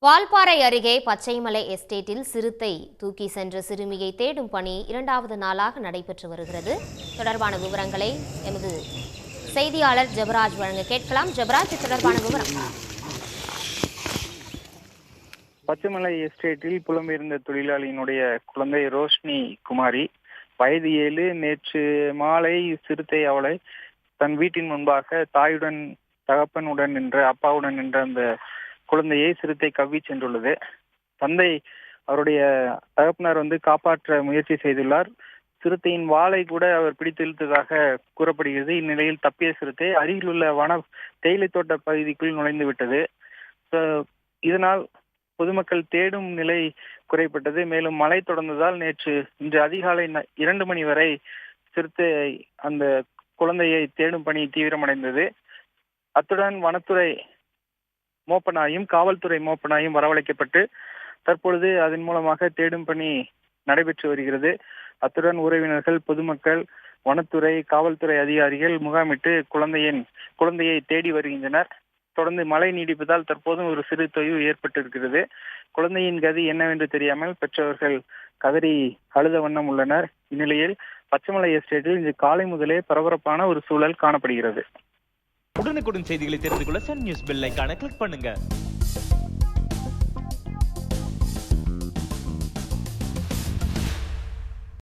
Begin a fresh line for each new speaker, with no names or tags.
வால்பாறை அருகே பச்சைமலை எஸ்டேட்டில் சிறுத்தை தூக்கி சென்ற சிறுமியை தேடும் பணி 2வது நாளாக நடைபெற்று வருகிறது. தொடர்பான விவரங்களை எமது செய்தியாளர் ஜெபராஜ் வழங்க கேட்கலாம். ஜெபராஜ், தொடர்பான விவரம்.
பச்சைமலை எஸ்டேட்டில் புலம்பெயர்ந்த தொழிலாளியினுடைய குழந்தை ரோஷினி குமாரி, வயது 7. நேற்று மாலை சிறுத்தை அவளை தன் வீட்டின் முன்பாக தாயுடன், தகப்பனுடன் அப்பாவுடன் நின்ற அந்த குழந்தையை சிறுத்தை கவ்வி சென்றுள்ளது. தந்தை அவருடைய தகப்பனார் காப்பாற்ற முயற்சி செய்துள்ளார். சிறுத்தையின் வாளை கூட அவர் பிடித்து இழுத்ததாக கூறப்படுகிறது. இந்நிலையில் தப்பிய சிறுத்தை அருகிலுள்ள வன தேயிலை தோட்ட பகுதிக்குள் நுழைந்து விட்டது. இதனால் பொதுமக்கள் தேடும் நிலை குறைப்பட்டது. மேலும் மழை தொடர்ந்ததால் இன்று அதிகாலை 2 மணி வரை சிறுத்தை அந்த குழந்தையை தேடும் பணி தீவிரமடைந்தது. அத்துடன் வனத்துறை மோப்பனாயும் காவல்துறை மோப்பனாயும் வரவழைக்கப்பட்டு தற்பொழுது அதன் மூலமாக தேடும் பணி நடைபெற்று வருகிறது. அத்துடன் உறவினர்கள், பொதுமக்கள், வனத்துறை, காவல்துறை அதிகாரிகள் முகாமிட்டு குழந்தையை தேடி வருகின்றனர். தொடர்ந்து மழை நீடிப்பதால் தற்போதும் ஒரு சிறு தொய்வு ஏற்பட்டிருக்கிறது. குழந்தையின் கதி என்னவென்று தெரியாமல் பெற்றவர்கள் கதறி அழுத வண்ணம் உள்ளனர். இந்நிலையில் பச்சைமலை எஸ்டேட்டில் இன்று காலை முதலே பரபரப்பான ஒரு சூழல் காணப்படுகிறது.
உடனுக்குடன் செய்திகளை தெரிந்து கொள்ள சன் நியூஸ் பெல் ஐகானை கிளிக் பண்ணுங்க.